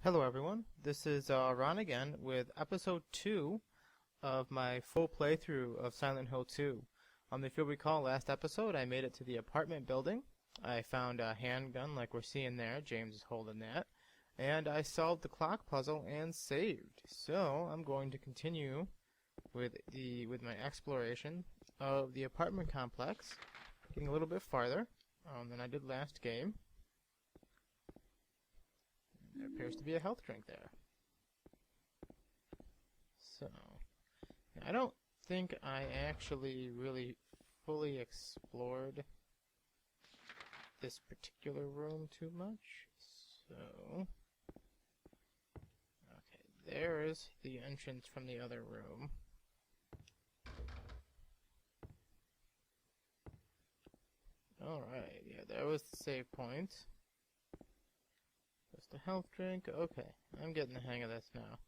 Hello everyone, this is Ron again with episode 2 of my full playthrough of Silent Hill 2. If you'll recall last episode I made it to the apartment building. I found a handgun like we're seeing there, James is holding that, and I solved the clock puzzle and saved. So I'm going to continue with my exploration of the apartment complex, getting a little bit farther than I did last game. There appears to be a health drink there. So, I don't think I actually really fully explored this particular room too much. So, okay, there's the entrance from the other room. Alright, yeah, there was the save point. Just a health drink. Okay, I'm getting the hang of this now.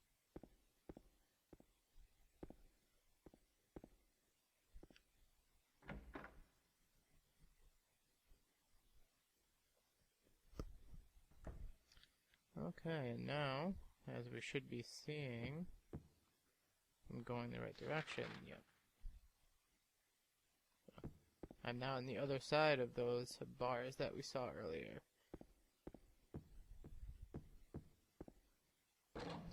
Okay, and now, as we should be seeing, I'm going the right direction. Yep. I'm now on the other side of those bars that we saw earlier.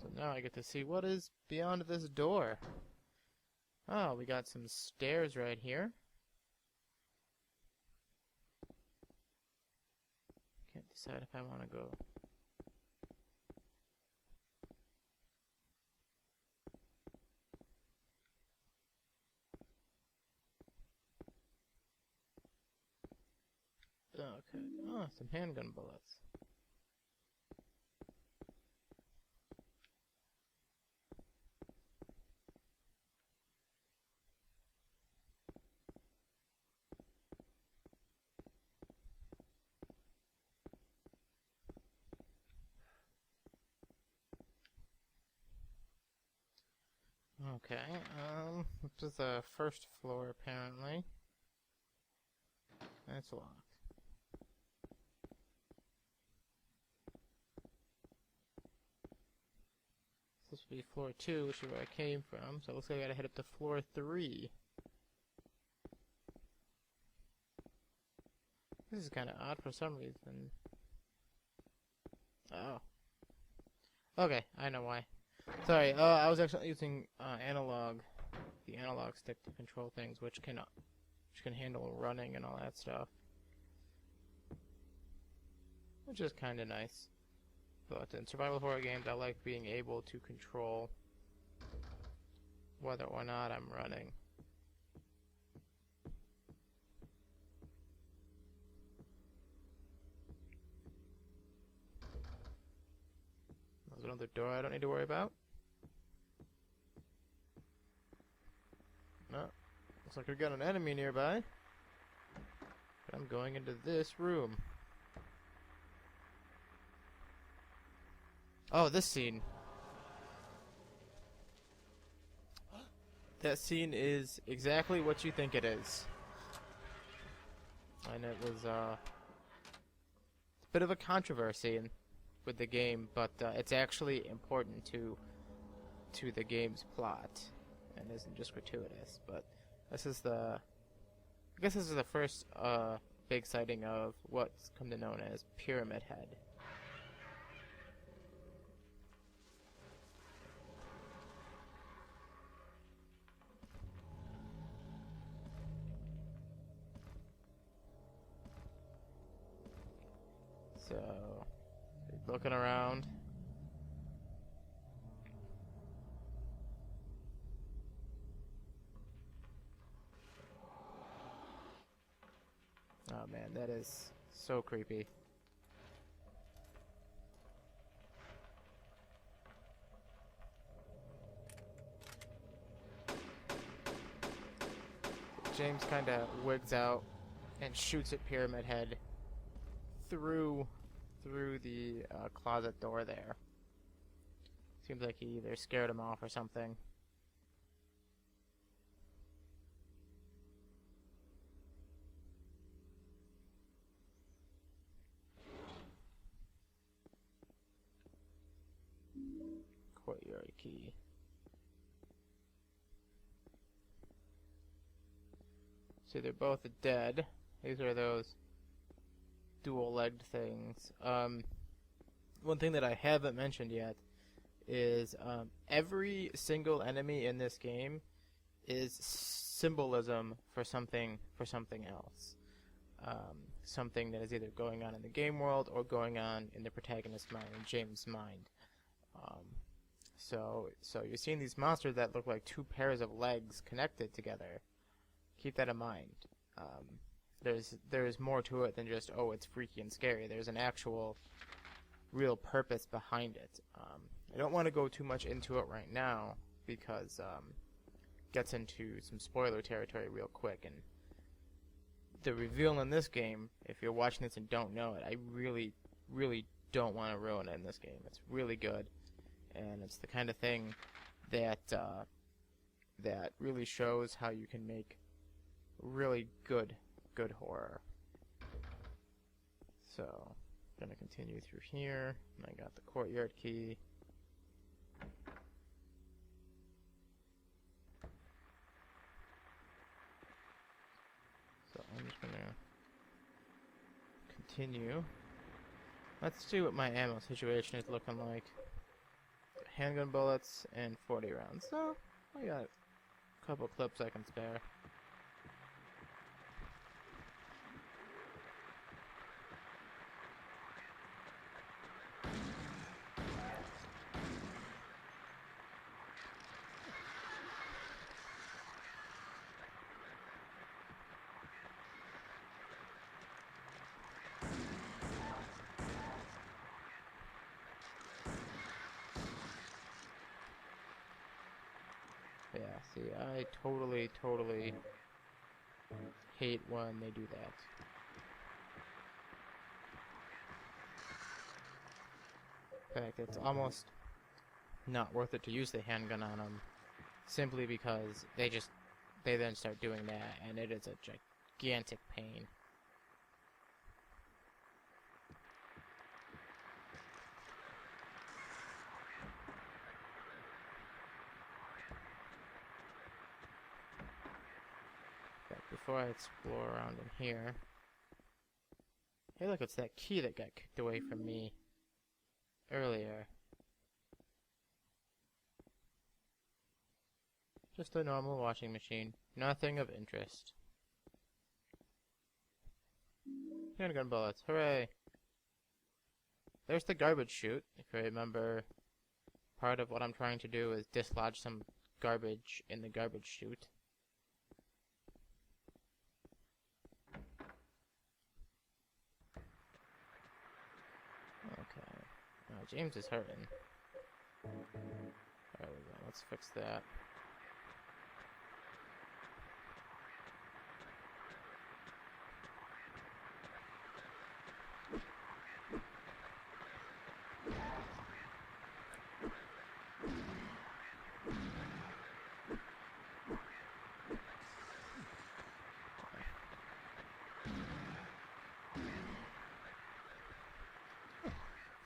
So now I get to see what is beyond this door. Oh, we got some stairs right here. Can't decide if I want to go. Okay. Oh, some handgun bullets. Okay, this is the first floor apparently. That's locked. This would be floor 2, which is where I came from, so it looks like I gotta head up to floor 3. This is kinda odd for some reason. Oh. Okay, I know why. Sorry, I was actually using the analog stick to control things, which can handle running and all that stuff, which is kind of nice. But in survival horror games, I like being able to control whether or not I'm running. There's another door I don't need to worry about. No. Looks like we've got an enemy nearby. But I'm going into this room. Oh, this scene. That scene is exactly what you think it is. And it was a bit of a controversy with the game, but it's actually important to the game's plot and isn't just gratuitous. But this is I guess this is the first big sighting of what's come to known as Pyramid Head. So, looking around. Oh man, that is so creepy. James kind of wigs out and shoots at Pyramid Head through the closet door there. Seems like he either scared him off or something. courtyard key. See, they're both dead. These are those dual-legged things. One thing that I haven't mentioned yet is every single enemy in this game is symbolism for something else. Something that is either going on in the game world or going on in the protagonist's mind, in James' mind. So you're seeing these monsters that look like two pairs of legs connected together. Keep that in mind. There's more to it than just, oh, it's freaky and scary. There's an actual real purpose behind it. I don't want to go too much into it right now because it gets into some spoiler territory real quick. And the reveal in this game, if you're watching this and don't know it, I really, really don't want to ruin it in this game. It's really good, and it's the kind of thing that that really shows how you can make really good horror. So, I'm gonna continue through here. And I got the courtyard key. So I'm just gonna continue. Let's see what my ammo situation is looking like. Handgun bullets and 40 rounds. So I got a couple clips I can spare. Yeah, see, I totally hate when they do that. In fact, it's almost not worth it to use the handgun on them, simply because they then start doing that, and it is a gigantic pain. Before I explore around in here. Hey, look, it's that key that got kicked away from me earlier. Just a normal washing machine. Nothing of interest. Handgun bullets. Hooray! There's the garbage chute. If you remember, part of what I'm trying to do is dislodge some garbage in the garbage chute. James is hurting. There we go. Let's fix that.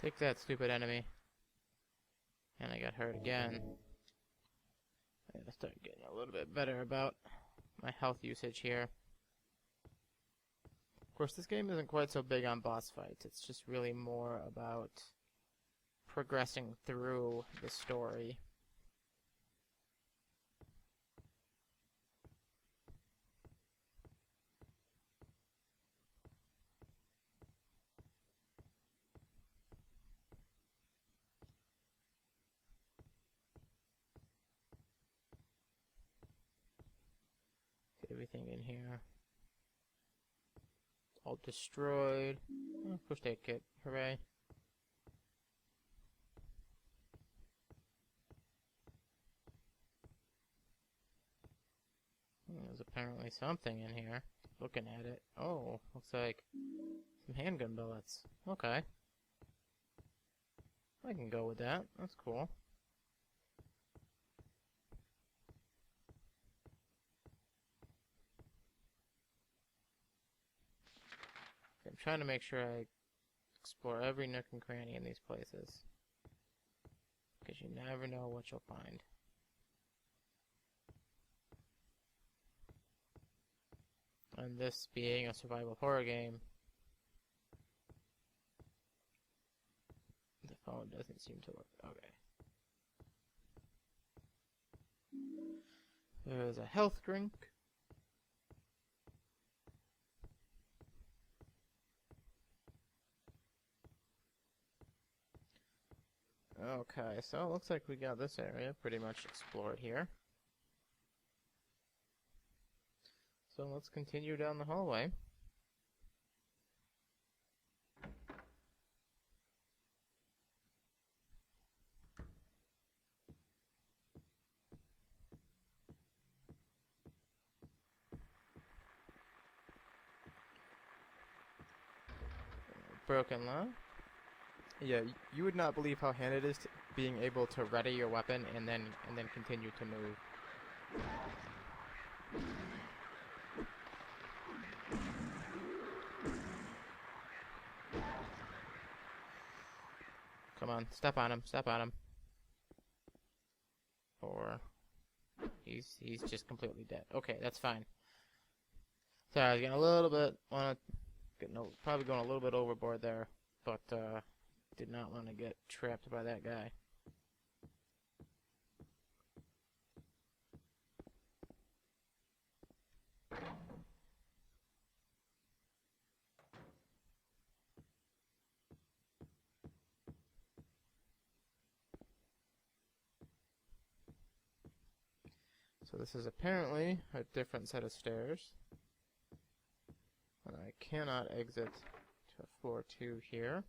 Take that, stupid enemy. And I got hurt again. I gotta start getting a little bit better about my health usage here. Of course, this game isn't quite so big on boss fights. It's just really more about progressing through the story. Everything in here. All destroyed. Oh, push that kit. Hooray. There's apparently something in here. Looking at it. Oh, looks like some handgun bullets. Okay. I can go with that. That's cool. I'm trying to make sure I explore every nook and cranny in these places. because you never know what you'll find. And this being a survival horror game, the phone doesn't seem to work. Okay. There's a health drink. Okay, so it looks like we got this area pretty much explored here. So let's continue down the hallway. Broken lock. Yeah, you would not believe how handy it is to being able to ready your weapon and then continue to move. Come on, step on him, step on him. Or he's just completely dead. Okay, that's fine. Sorry, I was getting a little bit probably going a little bit overboard there, but did not want to get trapped by that guy. So this is apparently a different set of stairs. And I cannot exit to floor 2 here.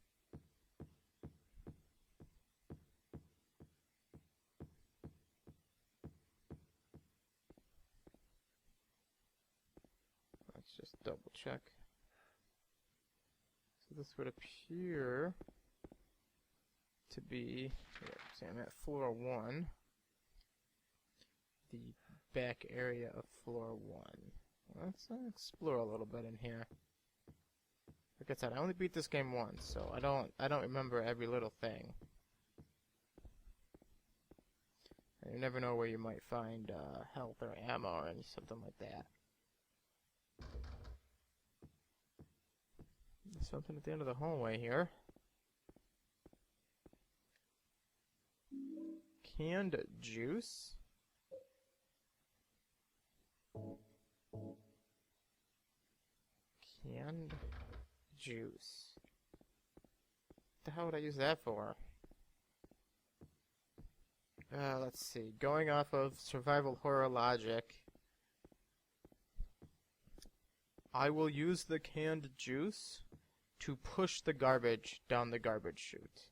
Let's just double check. So this would appear to be, see, I'm at floor 1. The back area of floor 1. Let's explore a little bit in here. Like I said, I only beat this game once, so I don't remember every little thing. And you never know where you might find health or ammo or something like that. There's something at the end of the hallway here. Canned juice. Canned juice. What the hell would I use that for? Let's see. Going off of survival horror logic, I will use the canned juice to push the garbage down the garbage chute.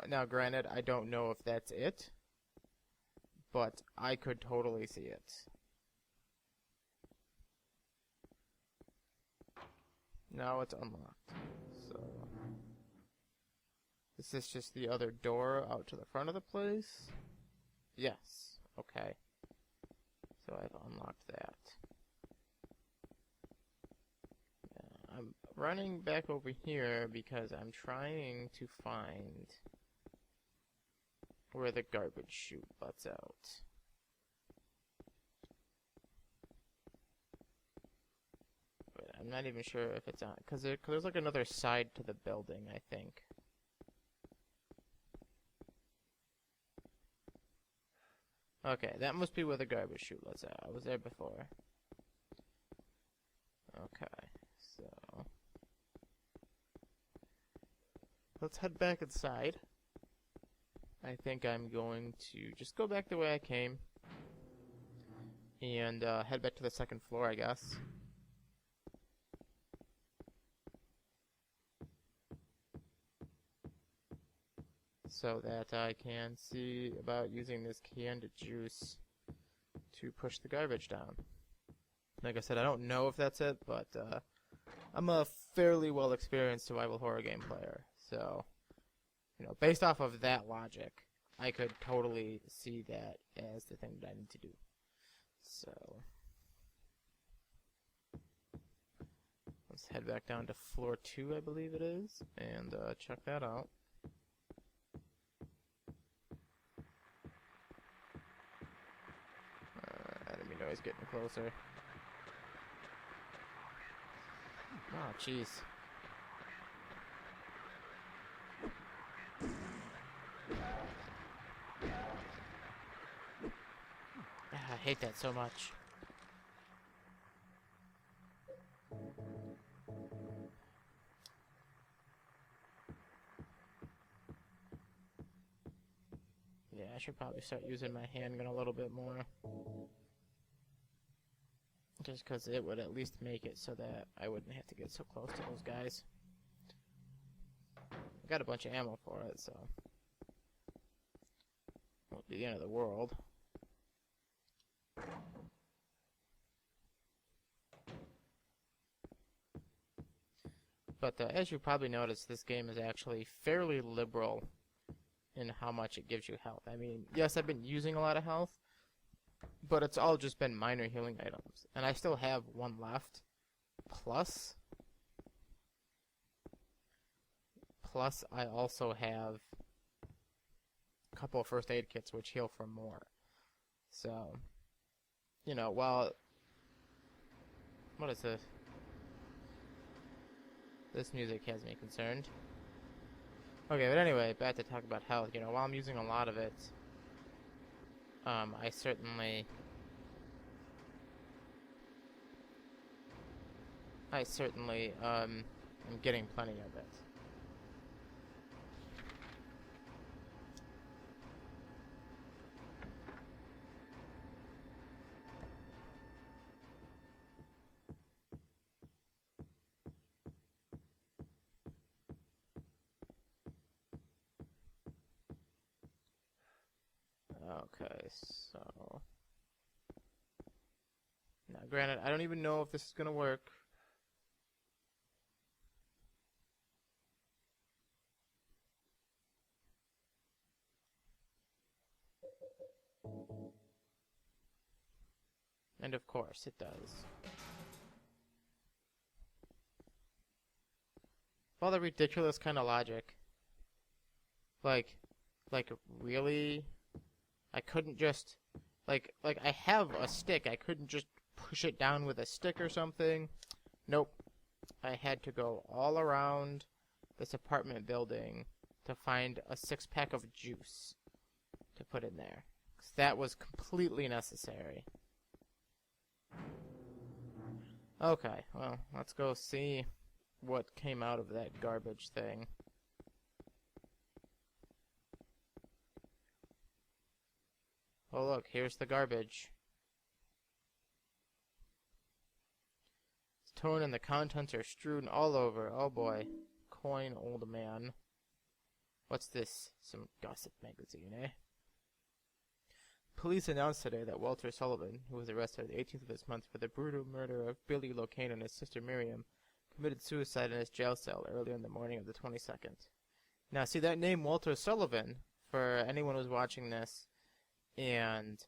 Now granted, I don't know if that's it, but I could totally see it. Now it's unlocked. So is this just the other door out to the front of the place? Yes. Okay. So I've unlocked that. I'm running back over here because I'm trying to find where the garbage chute butts out. But I'm not even sure if it's on, because there's like another side to the building, I think. Okay, that must be where the garbage chute was at. I was there before. Okay, so let's head back inside. I think I'm going to just go back the way I came and head back to the second floor, I guess. So that I can see about using this canned juice to push the garbage down. Like I said, I don't know if that's it, but I'm a fairly well experienced survival horror game player, so based off of that logic, I could totally see that as the thing that I need to do. So let's head back down to floor 2, I believe it is, and check that out. always getting closer. Oh, jeez. I hate that so much. Yeah, I should probably start using my handgun a little bit more. Just because it would at least make it so that I wouldn't have to get so close to those guys. I got a bunch of ammo for it, so won't be the end of the world. But as you probably noticed, this game is actually fairly liberal in how much it gives you health. I mean, yes, I've been using a lot of health, but it's all just been minor healing items. And I still have one left. Plus I also have a couple of first aid kits which heal for more. So, you know, while... What is this? This music has me concerned. Okay, but anyway, back to talk about health. You know, while I'm using a lot of it, I certainly am getting plenty of it. Okay, so... Now, granted, I don't even know if this is gonna work. And of course, it does. All the ridiculous kind of logic. Like, really? I couldn't just... Like, I have a stick. I couldn't just push it down with a stick or something. Nope. I had to go all around this apartment building to find a 6-pack of juice to put in there. 'Cause that was completely necessary. Okay, well, let's go see what came out of that garbage thing. Oh look, here's the garbage. It's torn and the contents are strewn all over. Oh boy. Coin old man. What's this? Some gossip magazine, eh? Police announced today that Walter Sullivan, who was arrested on the 18th of this month for the brutal murder of Billy Locane and his sister Miriam, committed suicide in his jail cell earlier in the morning of the 22nd. Now, see that name, Walter Sullivan, for anyone who's watching this, and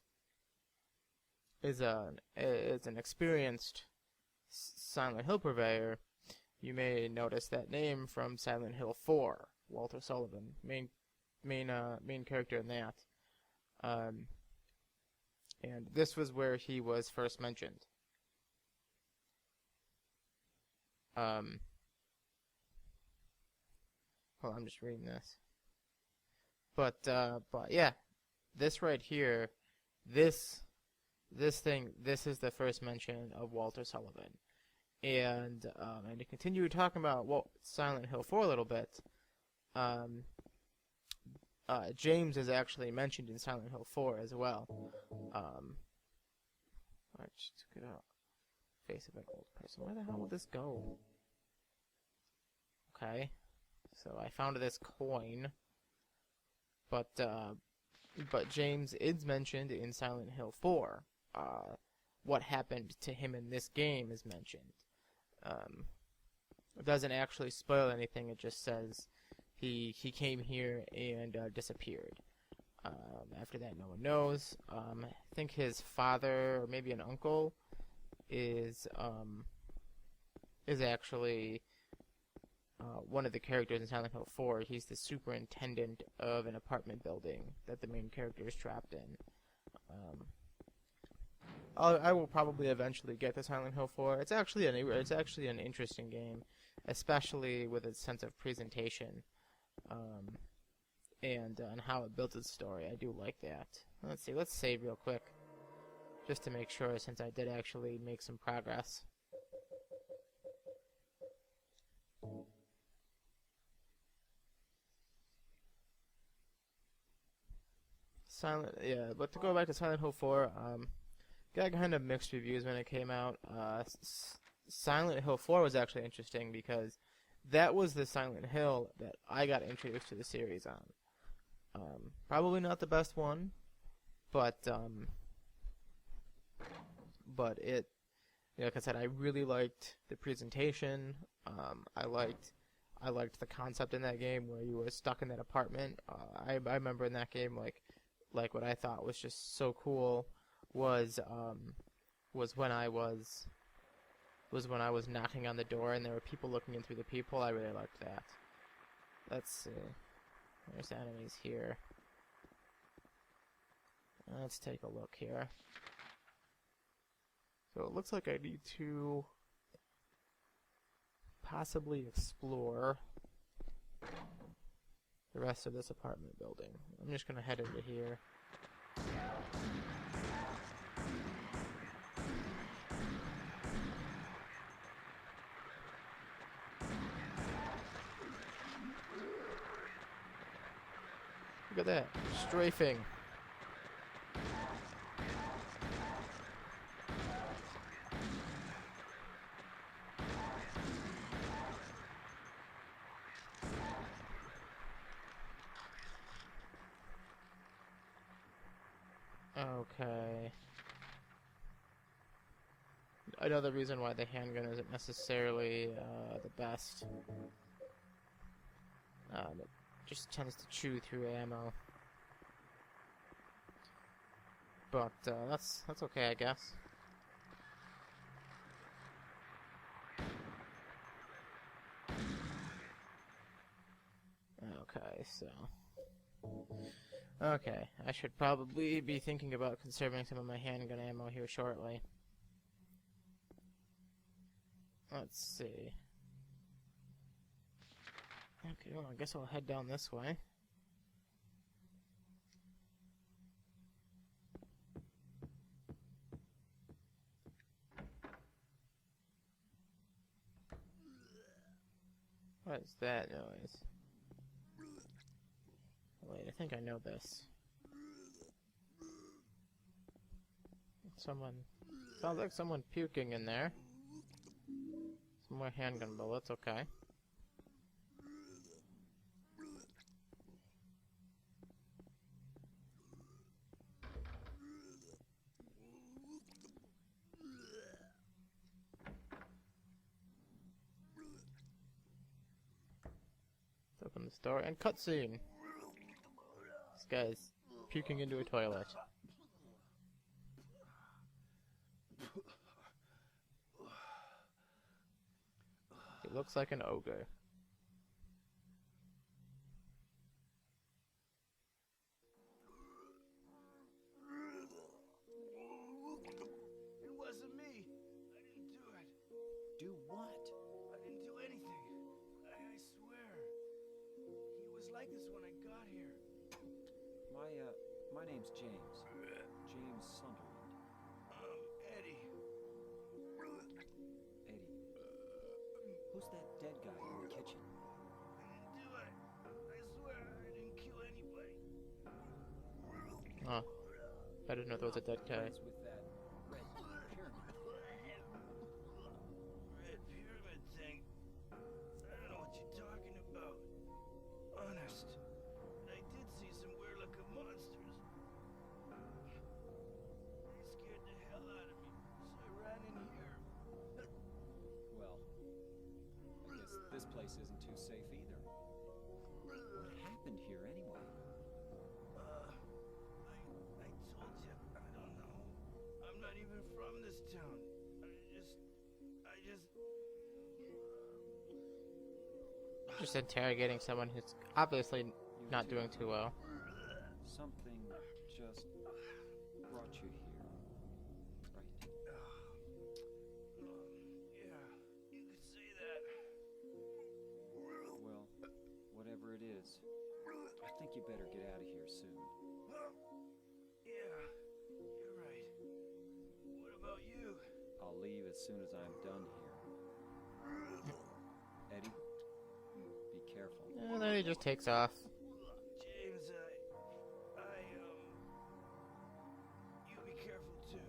is an experienced Silent Hill purveyor, you may notice that name from Silent Hill 4, Walter Sullivan, main character in that. And this was where he was first mentioned. Hold on, I'm just reading this. But yeah, this right here, this is the first mention of Walter Sullivan. And to continue talking about Silent Hill 4 a little bit, James is actually mentioned in Silent Hill 4 as well. I just took it out. Face of an old person. Where the hell will this go? Okay, so I found this coin, but James is mentioned in Silent Hill 4. What happened to him in this game is mentioned. It doesn't actually spoil anything. It just says he came here and disappeared. After that, no one knows. I think his father, or maybe an uncle, is actually one of the characters in Silent Hill 4. He's the superintendent of an apartment building that the main character is trapped in. I will probably eventually get to Silent Hill 4. It's actually an interesting game, especially with its sense of presentation, um, and how it builds its story. I do like that. Let's see. Let's save real quick, just to make sure, since I did actually make some progress. But to go back to Silent Hill 4, got kind of mixed reviews when it came out. Silent Hill 4 was actually interesting because that was the Silent Hill that I got introduced to the series on. Probably not the best one, but it, like I said, I really liked the presentation. I liked the concept in that game where you were stuck in that apartment. I remember in that game, like what I thought was just so cool was when I was knocking on the door and there were people looking in through the peephole. I really liked that. Let's see. There's enemies here. Let's take a look here. So it looks like I need to possibly explore the rest of this apartment building. I'm just gonna head into here. Look at that, strafing. Okay. Another reason why the handgun isn't necessarily the best. It just tends to chew through ammo. But that's okay, I guess. Okay, so. Okay, I should probably be thinking about conserving some of my handgun ammo here shortly. Let's see. Okay, well, I guess I'll head down this way. What is that noise? Wait, I think I know this. Sounds like someone puking in there. Some more handgun bullets, okay. Let's open this door and cutscene. This guy's puking into a toilet. He looks like an ogre. It wasn't me. I didn't do it. Do what? I didn't do anything. I swear. He was like this when I got here. My name's James. James Sunderland. Eddie. Eddie. Who's that dead guy in the kitchen? I didn't do it. I swear I didn't kill anybody. Oh, I didn't know there was a dead guy. What's with that red pyramid? Red pyramid thing. I don't know what you're talking about. Honest. I did see some weird looking monsters. They scared the hell out of me, so I ran in here. Well, I guess this place isn't too safe either. What happened here anyway? I told you, I don't know. I'm not even from this town. Just interrogating someone who's obviously not doing too well. Something just brought you here, right? it is. I think you better get out of here soon. Yeah, you're right. What about you? I'll leave as soon as I'm done here. Eddie, be careful. And then he just takes off. James, you be careful too.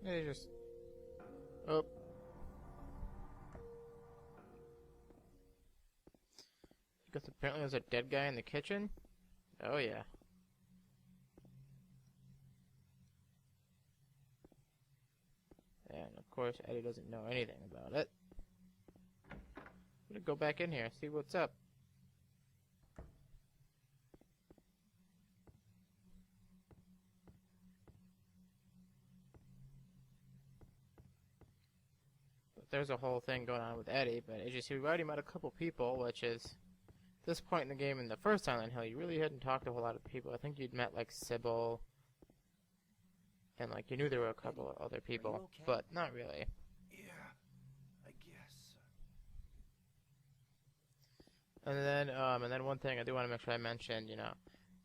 And he just... Oh. Because apparently there's a dead guy in the kitchen? Oh yeah. And of course Eddie doesn't know anything about it. I'm gonna go back in here, see what's up. But there's a whole thing going on with Eddie, but as you see, we've already met a couple people, which is... this point in the game, in the first Silent Hill, you really hadn't talked to a whole lot of people. I think you'd met, like, Sybil, and, like, you knew there were a couple of other people, okay? but not really. Yeah, I guess. And then one thing I do want to make sure I mentioned, you know,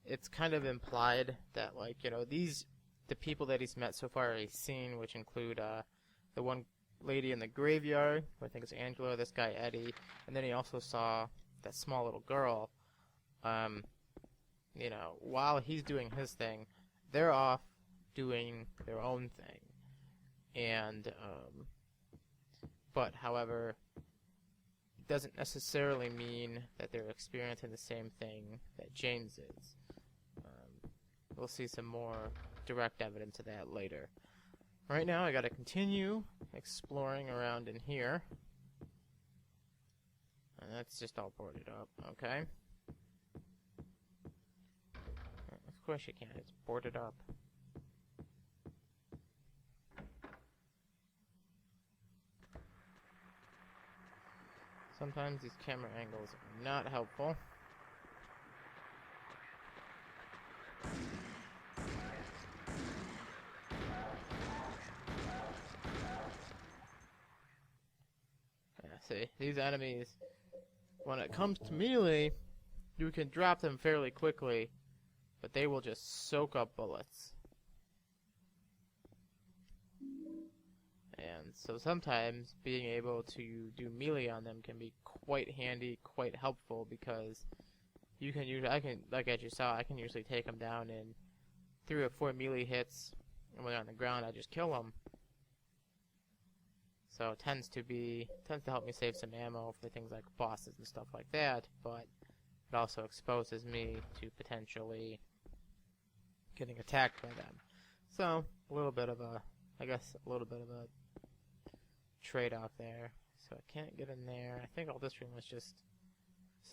it's kind of implied that, like, you know, the people that he's met so far he's seen, which include, the one lady in the graveyard, who I think is Angela, this guy Eddie, and then he also saw that small little girl. You know, while he's doing his thing, they're off doing their own thing. And, but, however, it doesn't necessarily mean that they're experiencing the same thing that James is. We'll see some more direct evidence of that later. Right now, I gotta continue exploring around in here. And that's just all boarded up, okay? Of course you can, it's boarded up. Sometimes these camera angles are not helpful. Yeah, see, these enemies, when it comes to melee, you can drop them fairly quickly, but they will just soak up bullets. And so sometimes being able to do melee on them can be quite handy, quite helpful, because you can usually, like as you saw, I can usually take them down in 3 or 4 melee hits, and when they're on the ground, I just kill them. So it tends to help me save some ammo for things like bosses and stuff like that, but it also exposes me to potentially getting attacked by them. So, a little bit of a trade-off there. So I can't get in there. I think all this room was this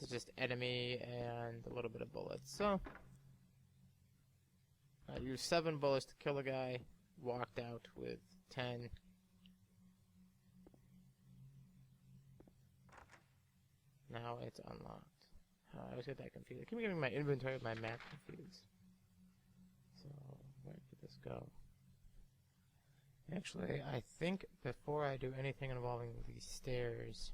is just enemy and a little bit of bullets. So, I used 7 bullets to kill a guy, walked out with 10. Now it's unlocked. I always get that confused. I keep getting my inventory with my map confused. So, where did this go? Actually, I think before I do anything involving these stairs,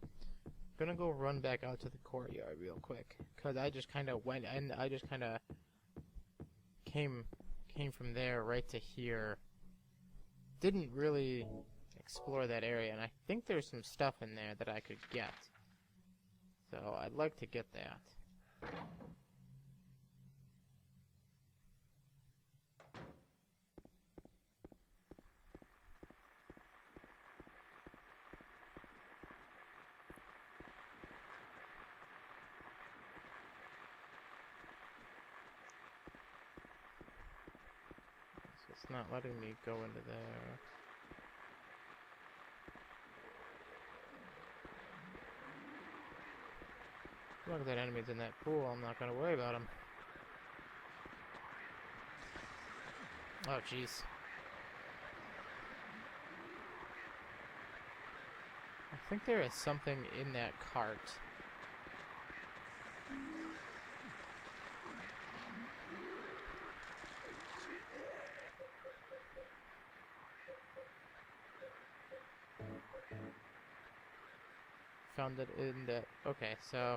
I'm gonna go run back out to the courtyard real quick. Because I just kind of went, and I just kind of came from there right to here. Didn't really explore that area, and I think there's some stuff in there that I could get. So I'd like to get that. So it's not letting me go into there. As long as that enemy's in that pool, I'm not gonna worry about him. Oh, jeez. I think there is something in that cart. found it in the... Okay, so...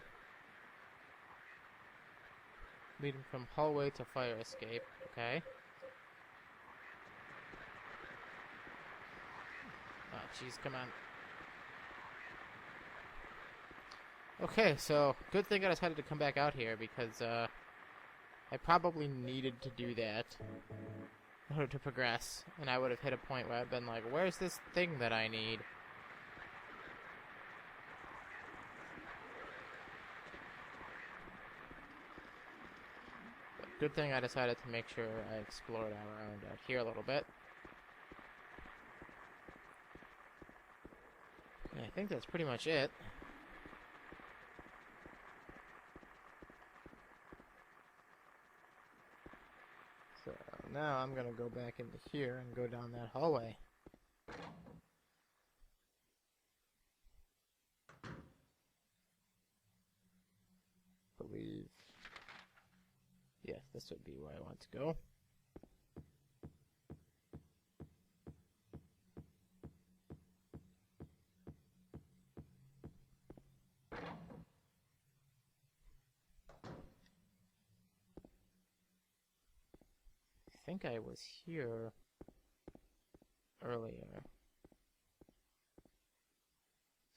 Leading from hallway to fire escape. Okay. Oh, jeez, come on. Okay, so good thing I decided to come back out here because I probably needed to do that in order to progress, and I would have hit a point where I've been like, where's this thing that I need? But good thing I decided to make sure I explored around out here a little bit. And I think that's pretty much it. So now I'm gonna go back into here and go down that hallway. Believe. Yes, this would be where I want to go. I think I was here earlier.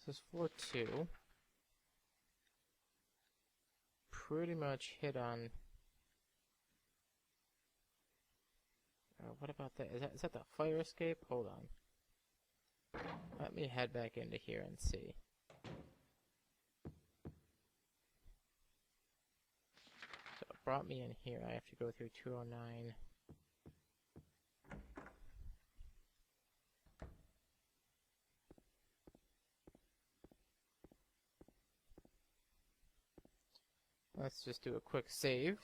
This is floor 2. Pretty much hit on... what about that? Is that the fire escape? Hold on. Let me head back into here and see. So it brought me in here. I have to go through 209. Let's just do a quick save,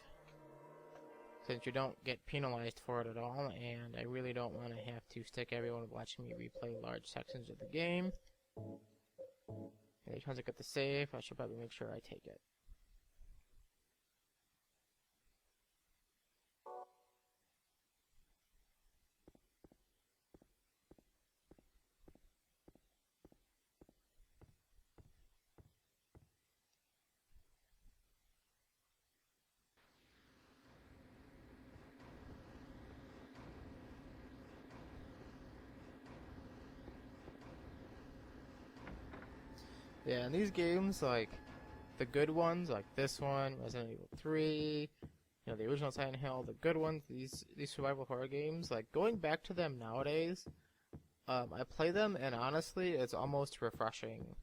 since you don't get penalized for it at all, and I really don't want to have to stick everyone watching me replay large sections of the game. Anytime I get the save, I should probably make sure I take it. Yeah, and these games, like, the good ones, like this one, Resident Evil 3, you know, the original Silent Hill, the good ones, these survival horror games, like, going back to them nowadays, I play them, and honestly, it's almost refreshing.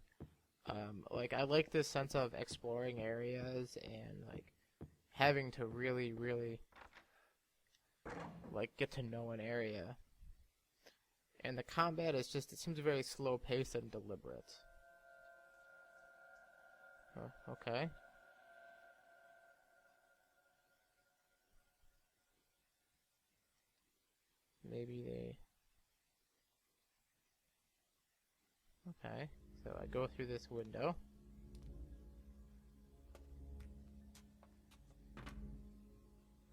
Like, I like this sense of exploring areas and, like, having to really, really, like, get to know an area. And the combat is just, it seems very slow-paced and deliberate. Okay. Maybe they... Okay, so I go through this window.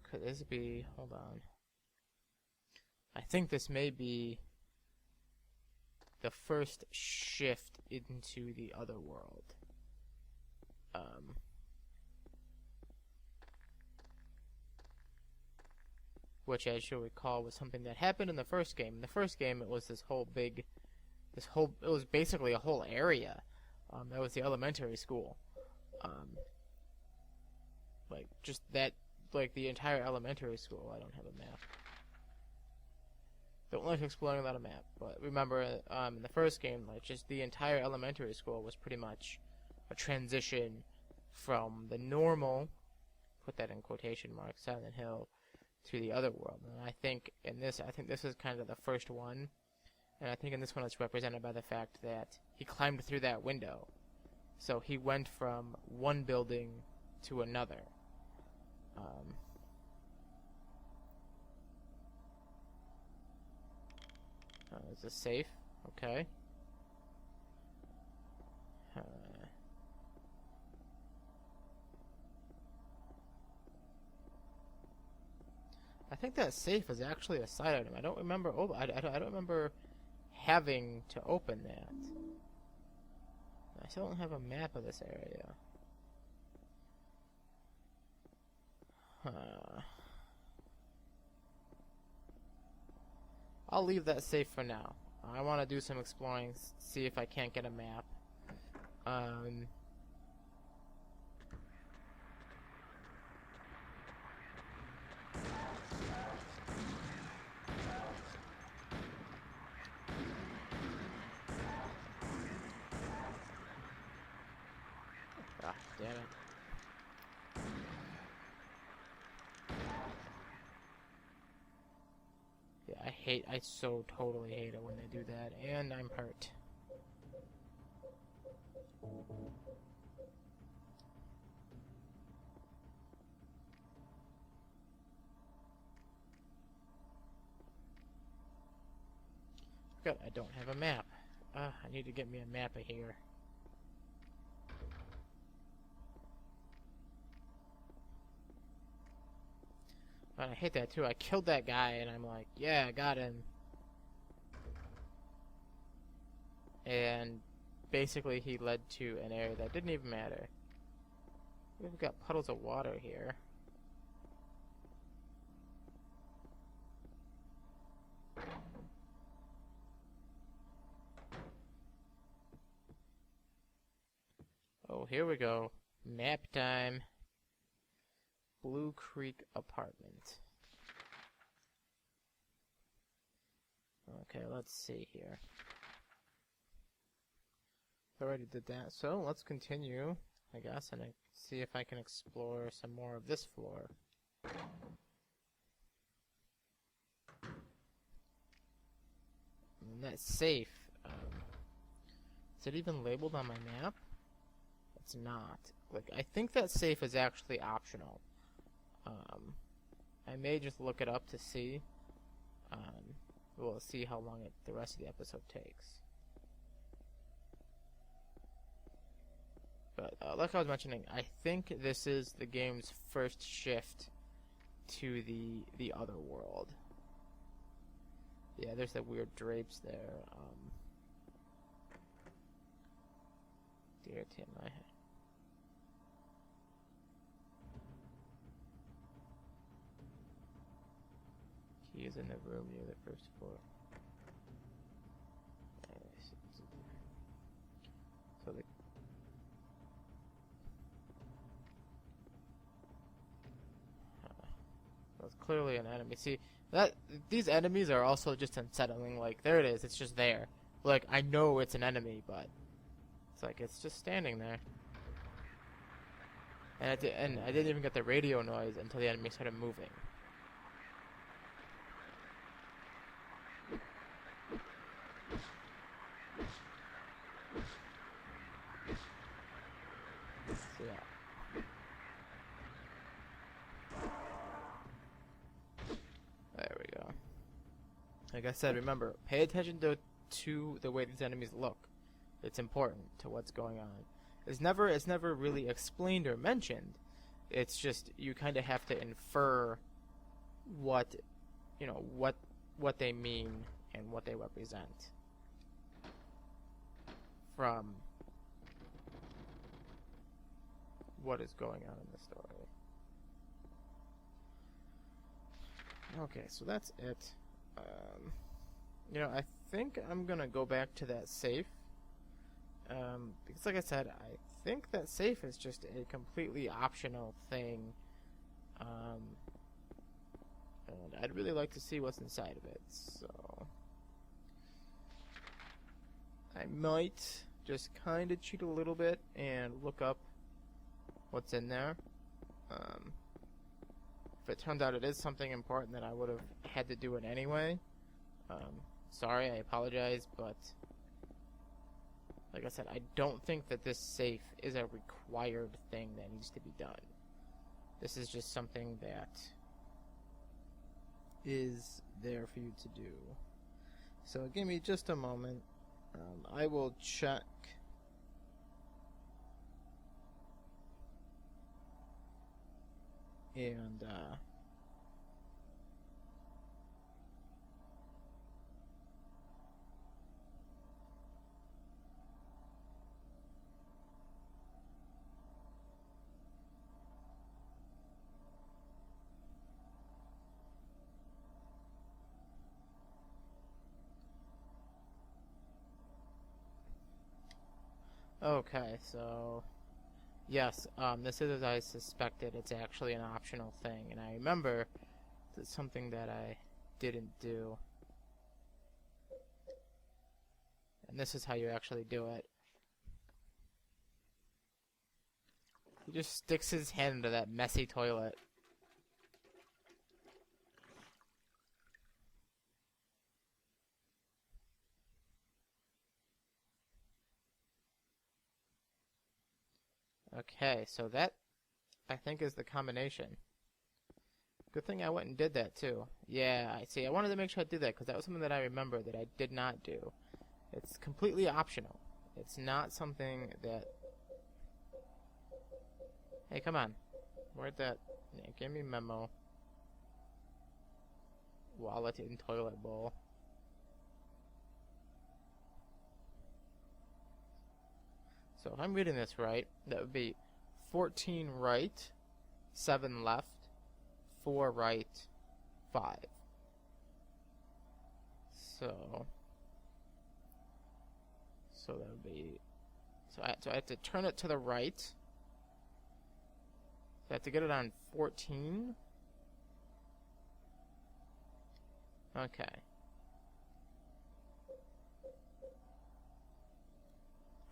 Could this be... Hold on. I think this may be the first shift into the other world. Which, as you'll recall, was something that happened in the first game. In the first game, it was it was basically a whole area. That was the elementary school. Like, just that, like, the entire elementary school. I don't have a map. Don't like exploring without a map. But remember, in the first game, like, just the entire elementary school was pretty much a transition from the normal, put that in quotation marks, Silent Hill, to the other world. And I think this is kind of the first one, and I think in this one it's represented by the fact that he climbed through that window. So he went from one building to another. Is this safe? Okay. I think that safe is actually a side item. I don't remember. I don't remember having to open that. I still don't have a map of this area. I'll leave that safe for now. I want to do some exploring, see if I can't get a map. Ah, damn it. Yeah, I so totally hate it when they do that, and I'm hurt. Good, I don't have a map. I need to get me a map of here. And I hate that too. I killed that guy and I'm like, yeah, I got him. And basically he led to an area that didn't even matter. We've got puddles of water here. Oh, here we go. Map time. Blue Creek Apartment. Okay, let's see here. Already did that, so let's continue, I guess, and see if I can explore some more of this floor. And that safe, is it even labeled on my map? It's not. Like, I think that safe is actually optional. I may just look it up to see. We'll see how long the rest of the episode takes. But like I was mentioning, I think this is the game's first shift to the other world. Yeah, there's that weird drapes there. Dear Tim, he is in the room near the first floor. So that's clearly an enemy. See, these enemies are also just unsettling. Like, there it is. It's just there. Like, I know it's an enemy, but it's like it's just standing there. And I didn't even get the radio noise until the enemy started moving. So yeah. There we go. Like I said, remember, pay attention to the way these enemies look. It's important to what's going on. It's never really explained or mentioned. It's just you kind of have to infer what they mean and what they represent from what is going on in the story. Okay, so that's it. I think I'm gonna go back to that safe. Because like I said, I think that safe is just a completely optional thing. And I'd really like to see what's inside of it, so I might just kind of cheat a little bit and look up what's in there. If it turned out it is something important, then I would have had to do it anyway. Sorry, I apologize, but like I said, I don't think that this safe is a required thing that needs to be done. This is just something that is there for you to do. So give me just a moment. I will check. And Okay, so yes, this is as I suspected. It's actually an optional thing, and I remember it's something that I didn't do. And this is how you actually do it. He just sticks his hand into that messy toilet. Okay, so that, I think, is the combination. Good thing I went and did that, too. Yeah, I see. I wanted to make sure I did that, because that was something that I remember that I did not do. It's completely optional. It's not something that... Hey, come on. Where'd that... Yeah, give me memo. Wallet and toilet bowl. So if I'm reading this right, that would be 14 right, 7 left, 4 right, 5. So that would be... So I have to turn it to the right. So I have to get it on 14. Okay.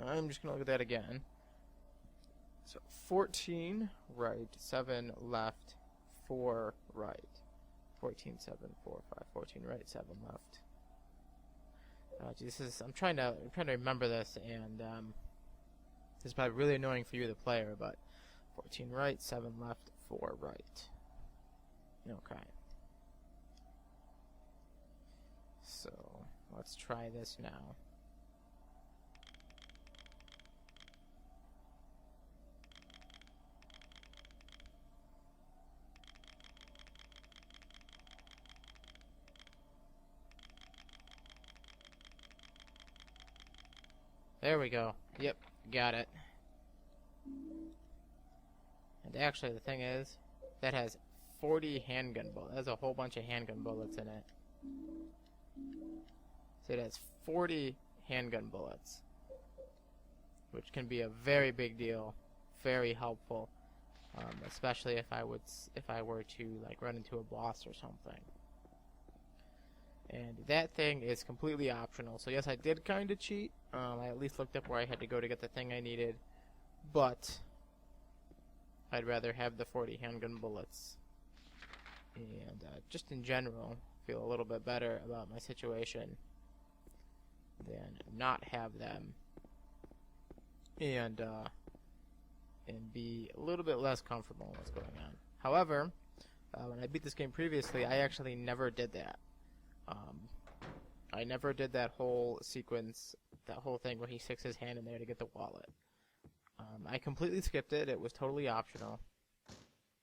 I'm just going to look at that again. So 14 right, 7 left, 4 right. 14, 7, 4, 5. 14 right, 7 left. Jesus, I'm trying to remember this, and this is probably really annoying for you, the player, but 14 right, 7 left, 4 right. Okay. So let's try this now. There we go. Yep, got it. And actually, the thing is, that has 40 handgun bullets. There's a whole bunch of handgun bullets in it. So it has 40 handgun bullets, which can be a very big deal, very helpful, especially if I were to like run into a boss or something. And that thing is completely optional. So yes, I did kind of cheat. I at least looked up where I had to go to get the thing I needed, but I'd rather have the 40 handgun bullets. And just in general, feel a little bit better about my situation than not have them, and be a little bit less comfortable in what's going on. However, when I beat this game previously, I actually never did that. I never did that whole sequence, that whole thing where he sticks his hand in there to get the wallet. I completely skipped it. It was totally optional.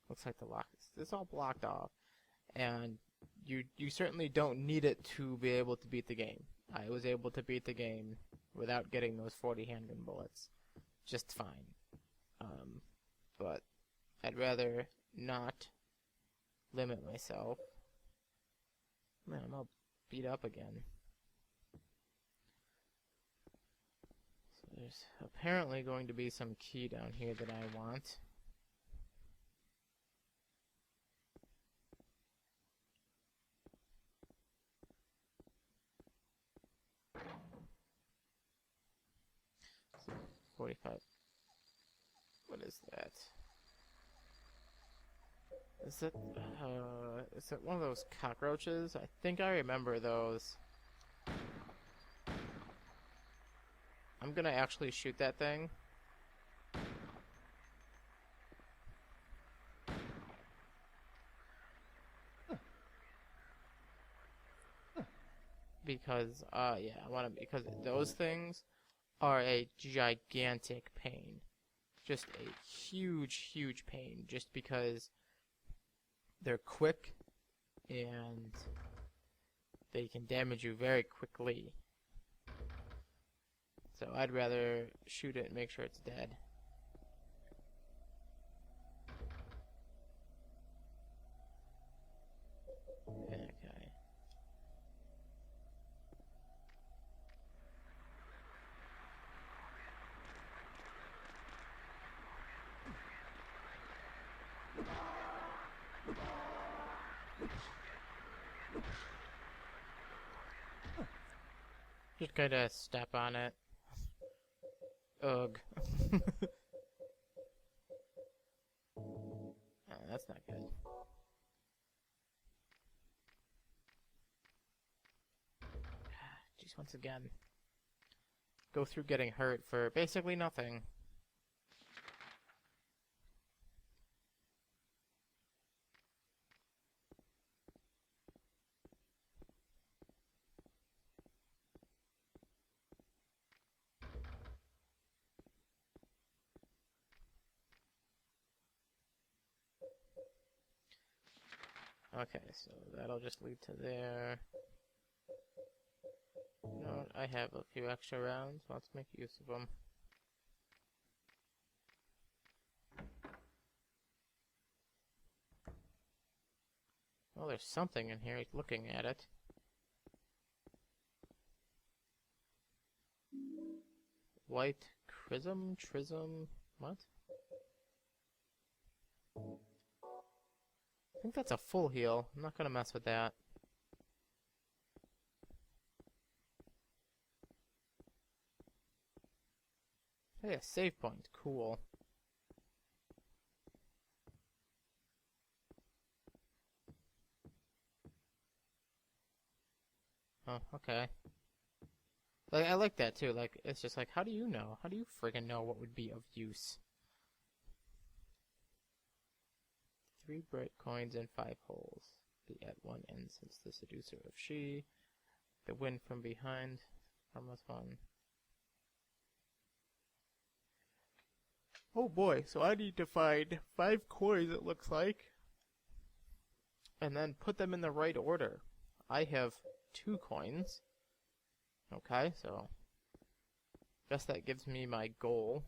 Looks like the lock is all blocked off, and you certainly don't need it to be able to beat the game. I was able to beat the game without getting those 40 handgun bullets just fine. But I'd rather not limit myself. Man, I'm all beat up again. So there's apparently going to be some key down here that I want. So 45. What is that? Is it one of those cockroaches? I think I remember those. I'm gonna actually shoot that thing. Because, yeah, because those things are a gigantic pain. Just a huge, huge pain. Just because they're quick and they can damage you very quickly. So I'd rather shoot it and make sure it's dead. Okay. Just gotta step on it. Ugh. That's not good. Jeez, once again. Go through getting hurt for basically nothing. Okay, so that'll just lead to there. You know what? I have a few extra rounds. Let's make use of them. Well, there's something in here. He's looking at it. White Trism? What? I think that's a full heal. I'm not gonna mess with that. Hey, a save point. Cool. Oh, okay. Like, I like that too. Like, it's just like, how do you know? How do you friggin' know what would be of use? 3 bright coins and 5 holes. Be at one end since the seducer of she. The wind from behind. Harmless one. Oh boy, so I need to find 5 coins, it looks like. And then put them in the right order. I have 2 coins. Okay, so guess that gives me my goal.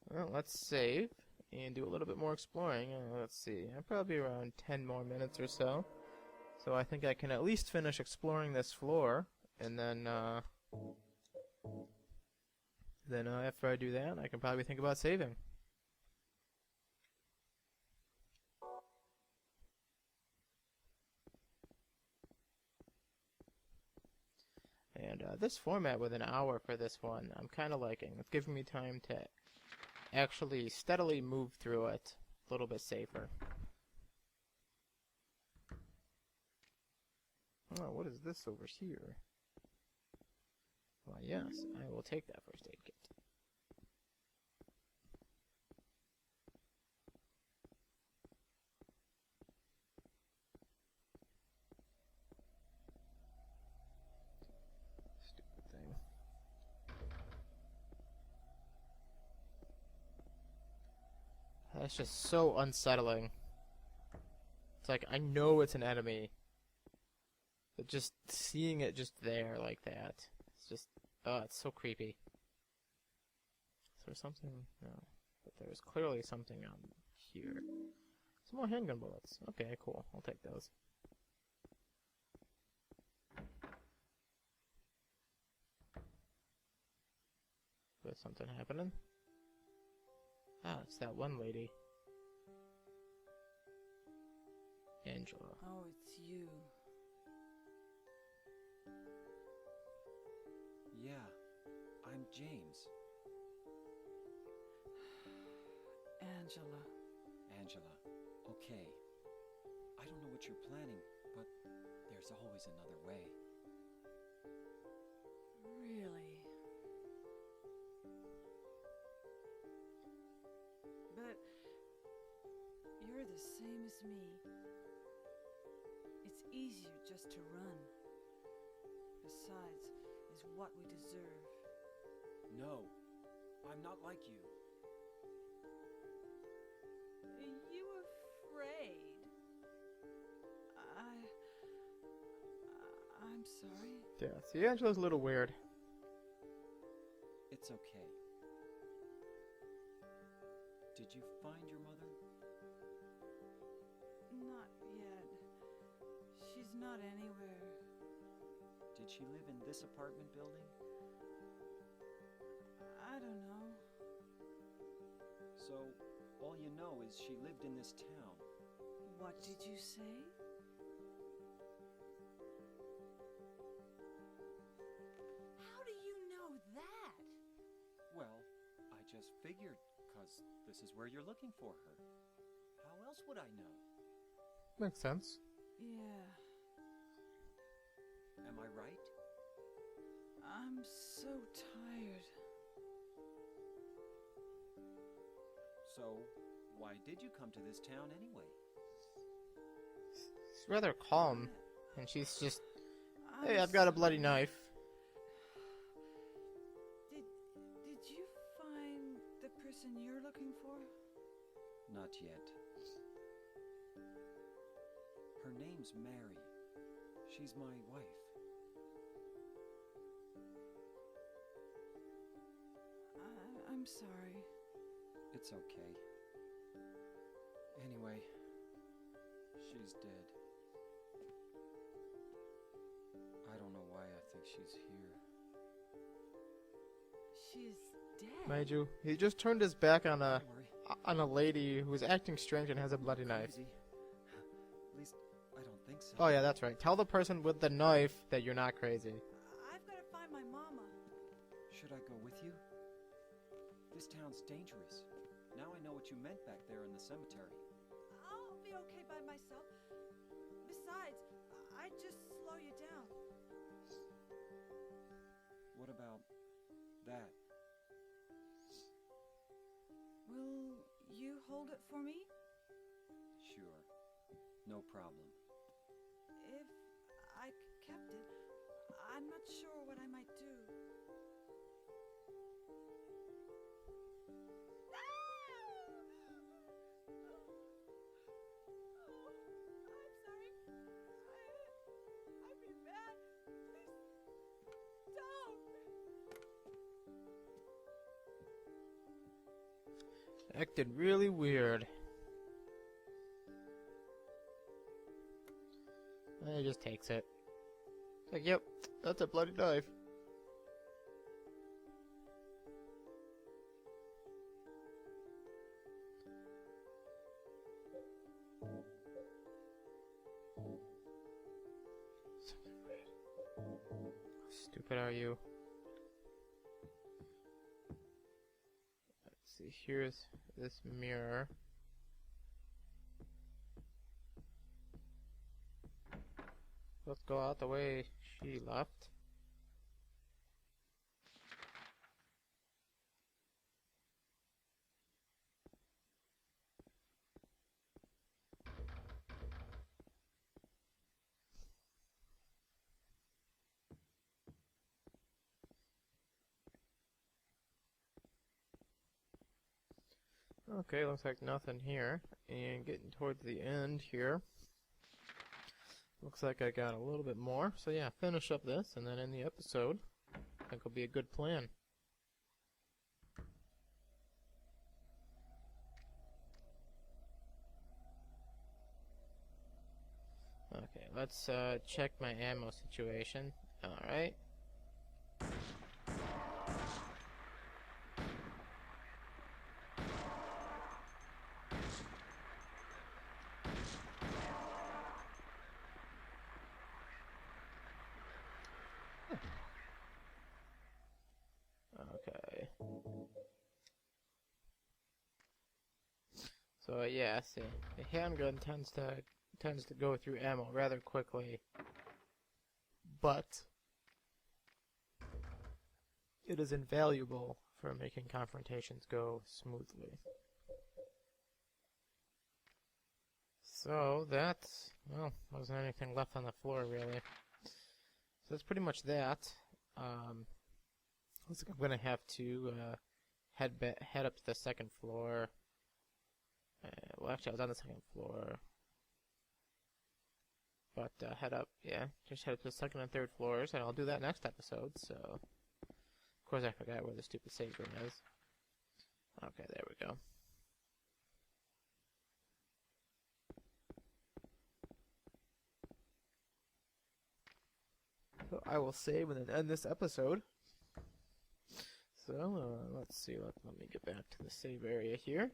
Well, let's save and do a little bit more exploring. Let's see, I'm probably around 10 more minutes or so. So I think I can at least finish exploring this floor, and then after I do that, I can probably think about saving. And this format with an hour for this one, I'm kind of liking. It's giving me time to actually steadily move through it a little bit safer. Oh, what is this over here? Why, yes, I will take that first aid kit. Stupid thing. That's just so unsettling. It's like, I know it's an enemy, but just seeing it just there like that, it's just, oh, it's so creepy. Is there something? No. But there's clearly something on here. Some more handgun bullets. Okay, cool. I'll take those. There's something happening. Ah, it's that one lady. Angela. Oh, it's you. Yeah, I'm James. Angela. Angela, okay. I don't know what you're planning, but there's always another way. Really? But you're the same as me. It's easier just to run. Besides, is what we deserve. No, I'm not like you. You afraid? I'm sorry. Yeah, see, Angela's a little weird. It's okay. Did you find your mother? Not yet. She's not anywhere. Did she live in this apartment building? I don't know. So, all you know is she lived in this town. What did you say? just figured, 'cause this is where you're looking for her. How else would I know? Makes sense. Yeah, Am I right? I'm so tired. So, why did you come to this town anyway? She's rather calm, and she's just, I'm hey, I've got a bloody sorry. knife. Did you find the person you're looking for? Not yet. Her name's Mary. She's my wife. I'm sorry. It's okay. Anyway, she's dead. I don't know why I think she's here. She's dead. Mind you, he just turned his back on Don't worry. a lady who's acting strange and has a bloody knife. Crazy. At least, I don't think so. Oh yeah, that's right. Tell the person with the knife that you're not crazy. I've got to find my mama. Should I go with you? This town's dangerous. Now I know what you meant back there in the cemetery. I'll be okay by myself. Besides, I'd just slow you down. What about that? Will you hold it for me? Sure. No problem. If I kept it, I'm not sure what I might do. I'm sorry. I've been bad. Please don't. Acted really weird. And he just takes it. It's like, yep, that's a bloody knife. Something weird. How stupid are you? Let's see, here's this mirror. Let's go out the way she left. Okay, looks like nothing here. And getting towards the end here. Looks like I got a little bit more. So yeah, finish up this and then end the episode. I think will be a good plan. Okay, let's check my ammo situation. Alright. Okay. So yeah, see, the handgun tends to go through ammo rather quickly, but it is invaluable for making confrontations go smoothly. So that's, well, wasn't anything left on the floor really. So that's pretty much that. Looks like I'm gonna have to head up to the second floor. Well, actually, I was on the second floor, but head up, yeah, just head up to the second and third floors, and I'll do that next episode. So, of course, I forgot where the stupid save room is. Okay, there we go. So I will save and then end this episode. So, let's see, let me get back to the save area here.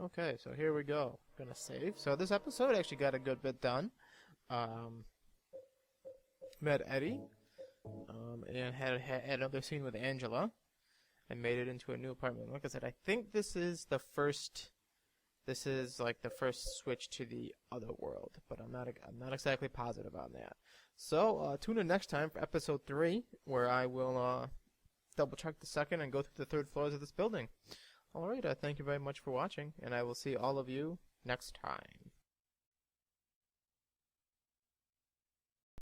Okay, so here we go. I'm gonna save. So this episode actually got a good bit done. Met Eddie. and had another scene with Angela. I made it into a new apartment. Like I said, I think this is the first. This is like the first switch to the other world, but I'm not exactly positive on that. So tune in next time for episode 3, where I will double check the second and go through the third floors of this building. All right, thank you very much for watching, and I will see all of you next time.